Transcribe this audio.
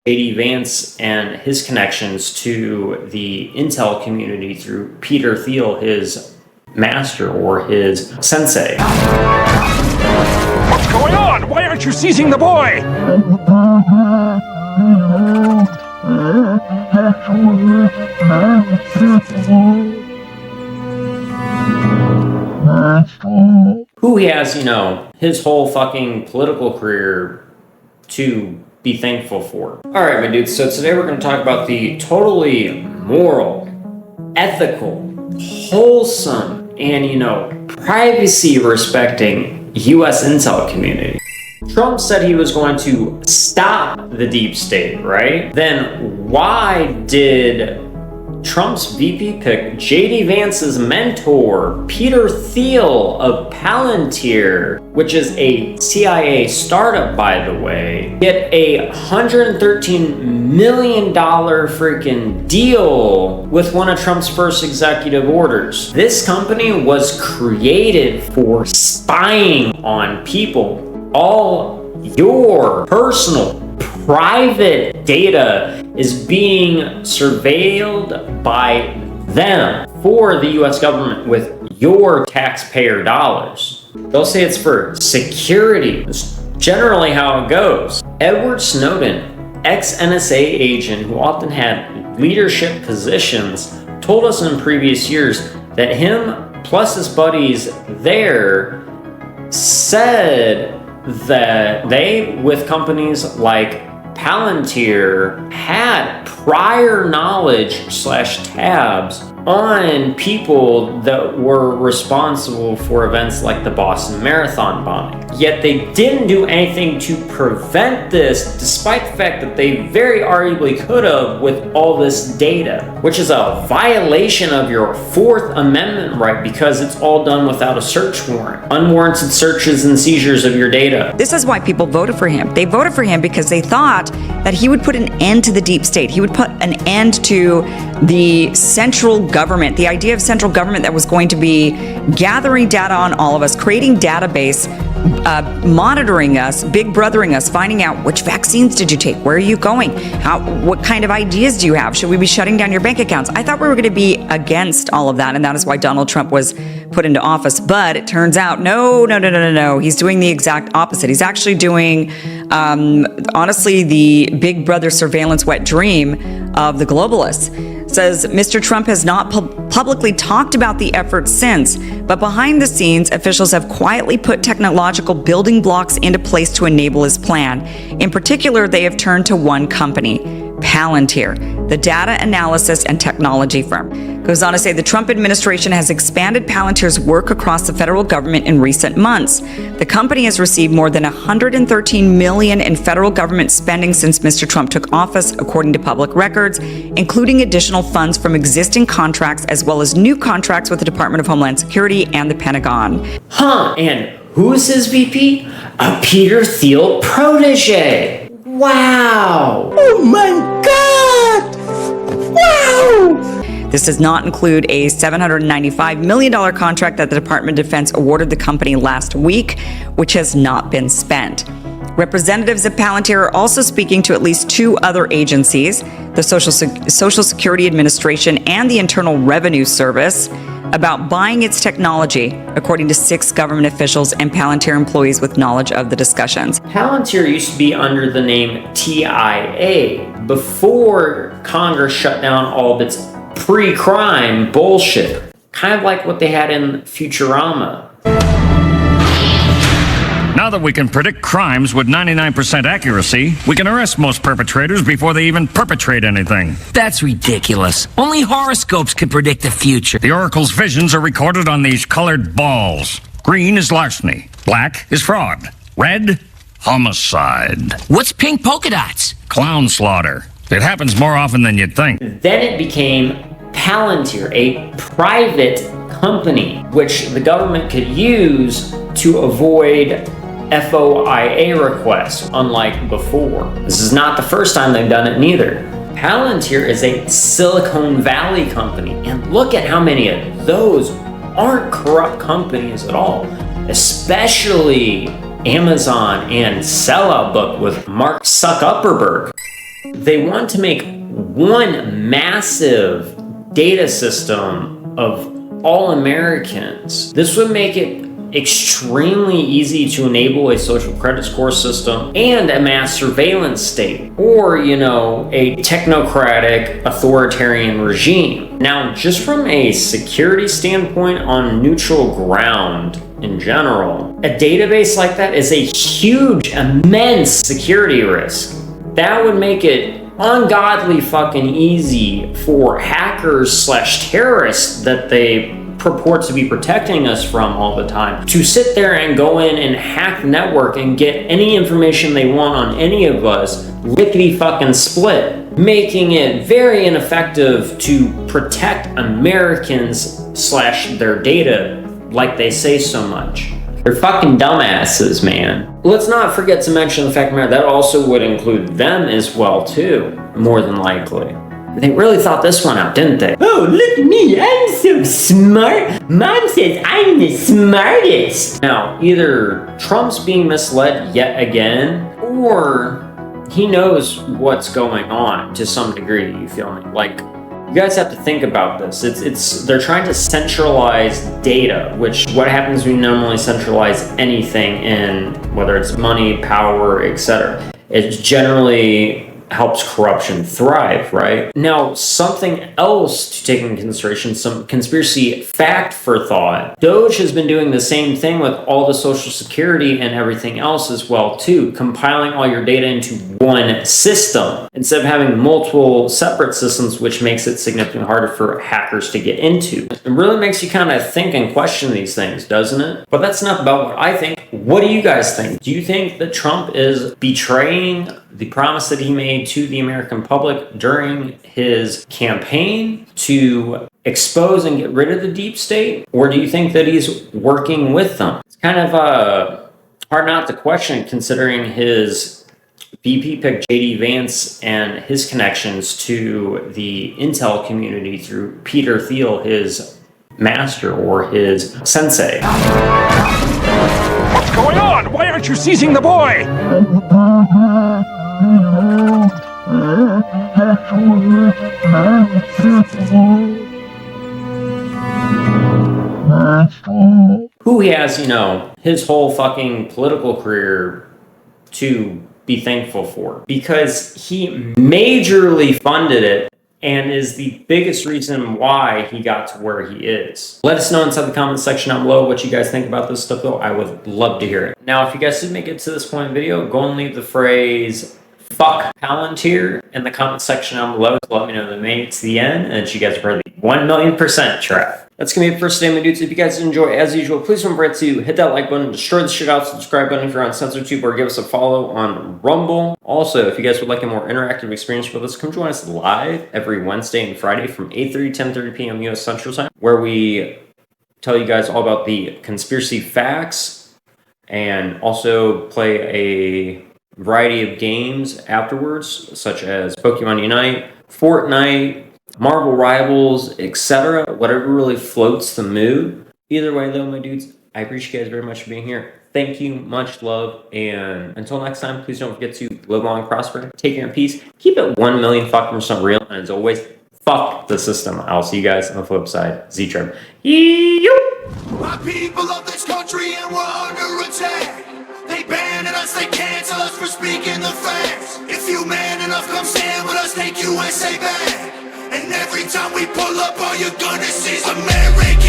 JD Vance and his connections to the intel community through Peter Thiel, his master or his sensei. What's going on? Why aren't you seizing the boy? Who he has, his whole fucking political career to be thankful for. Alright, my dudes, so today we're going to talk about the totally moral, ethical, wholesome, and, privacy respecting US intel community. Trump said he was going to stop the deep state, right? Then why did Trump's VP pick JD Vance's mentor, Peter Thiel of Palantir, which is a CIA startup, by the way, get a $113 million freaking deal with one of Trump's first executive orders? This company was created for spying on people. All your personal private data is being surveilled by them for the US government with your taxpayer dollars. They'll say it's for security. It's generally how it goes. Edward Snowden, ex-NSA agent who often had leadership positions, told us in previous years that him plus his buddies there said that they, with companies like Palantir, had prior knowledge / tabs on people that were responsible for events like the Boston Marathon bombing. Yet they didn't do anything to prevent this, despite the fact that they very arguably could have with all this data, which is a violation of your Fourth Amendment right because it's all done without a search warrant. Unwarranted searches and seizures of your data. This is why people voted for him. They voted for him because they thought that he would put an end to the deep state. He would put an end to the central government, the idea of central government that was going to be gathering data on all of us, creating database, monitoring us, big brothering us, finding out which vaccines did you take, where are you going, what kind of ideas do you have, should we be shutting down your bank accounts? I thought we were going to be against all of that, and that is why Donald Trump was put into office. But it turns out, no. He's doing the exact opposite. He's actually doing, honestly, the big brother surveillance wet dream of the globalists. Says Mr. Trump has not publicly talked about the efforts since, but behind the scenes, officials have quietly put technological building blocks into place to enable his plan. In particular, they have turned to one company, Palantir, the data analysis and technology firm. Goes on to say the Trump administration has expanded Palantir's work across the federal government in recent months. The company has received more than $113 million in federal government spending since Mr. Trump took office, according to public records, including additional funds from existing contracts as well as new contracts with the Department of Homeland Security and the Pentagon. And who's his VP? A Peter Thiel protege. Wow. Oh my God! Wow! This does not include a $795 million contract that the Department of Defense awarded the company last week, which has not been spent. Representatives of Palantir are also speaking to at least two other agencies, the Social Security Administration and the Internal Revenue Service, about buying its technology, according to 6 government officials and Palantir employees with knowledge of the discussions. Palantir used to be under the name TIA before Congress shut down all of its pre-crime bullshit. Kind of like what they had in Futurama. Now that we can predict crimes with 99% accuracy, we can arrest most perpetrators before they even perpetrate anything. That's ridiculous. Only horoscopes can predict the future. The Oracle's visions are recorded on these colored balls. Green is larceny. Black is fraud. Red, homicide. What's pink polka dots? Clown slaughter. It happens more often than you'd think. Then it became Palantir, a private company, which the government could use to avoid FOIA requests, unlike before. This is not the first time they've done it neither. Palantir is a Silicon Valley company, and look at how many of those aren't corrupt companies at all, especially Amazon and Sellout Book with Mark Zuckerberg. they want to make one massive data system of all Americans. This would make it extremely easy to enable a social credit score system and a mass surveillance state, or, you know, a technocratic authoritarian regime. Now, just from a security standpoint on neutral ground in general, a database like that is a huge, immense security risk. That would make it ungodly fucking easy for hackers slash terrorists that they purport to be protecting us from all the time to sit there and go in and hack the network and get any information they want on any of us lickety fucking split, making it very ineffective to protect Americans slash their data like they say so much. They're fucking dumbasses, man. Let's not forget to mention the fact that also would include them as well too, more than likely. They really thought this one out, didn't they? Oh, look at me, I'm so smart. Mom says I'm the smartest. Now, either Trump's being misled yet again, or he knows what's going on to some degree, you feel me? Like, you guys have to think about this. They're trying to centralize data, which what happens when you normally centralize anything in, whether it's money, power, etc. It generally helps corruption thrive, right? Now, something else to take into consideration, some conspiracy fact for thought. Doge has been doing the same thing with all the social security and everything else as well too, compiling all your data into one system instead of having multiple separate systems, which makes it significantly harder for hackers to get into. It really makes you kind of think and question these things, doesn't it? But that's enough about what I think. What do you guys think? Do you think that Trump is betraying the promise that he made to the American public during his campaign to expose and get rid of the deep state? Or do you think that he's working with them? It's kind of hard not to question considering his VP pick JD Vance and his connections to the intel community through Peter Thiel, his master or his sensei. What's going on? Why aren't you seizing the boy? Who has, you know, his whole fucking political career to be thankful for, because he majorly funded it and is the biggest reason why he got to where he is. Let us know inside the comment section down below what you guys think about this stuff though. I would love to hear it. Now, if you guys did make it to this point in the video, go and leave the phrase "fuck Palantir" in the comment section down below to let me know that made it to the end and that you guys are part of the 1,000,000% trap. That's gonna be it for today, my dudes. If you guys did enjoy, as usual, please don't forget to hit that like button, destroy the shit out, subscribe button if you're on CensorTube, or give us a follow on Rumble. Also, if you guys would like a more interactive experience with us, come join us live every Wednesday and Friday from 8:30 to 10:30 p.m. U.S. Central Time, where we tell you guys all about the conspiracy facts and also play a variety of games afterwards, such as Pokemon Unite, Fortnite, Marvel Rivals, etc. Whatever really floats the mood. Either way though, my dudes, I appreciate you guys very much for being here. Thank you, much love, and until next time, please don't forget to live long and prosper, take care and peace, keep it 1,000,000% real, and as always, fuck the system. I'll see you guys on the flip side. Z-Trim. My people of this country, and we're under attack. They banning us, they cancel us for speaking the facts. If you man enough, come stand with us, take USA back. And every time we pull up, all you're gonna see is American.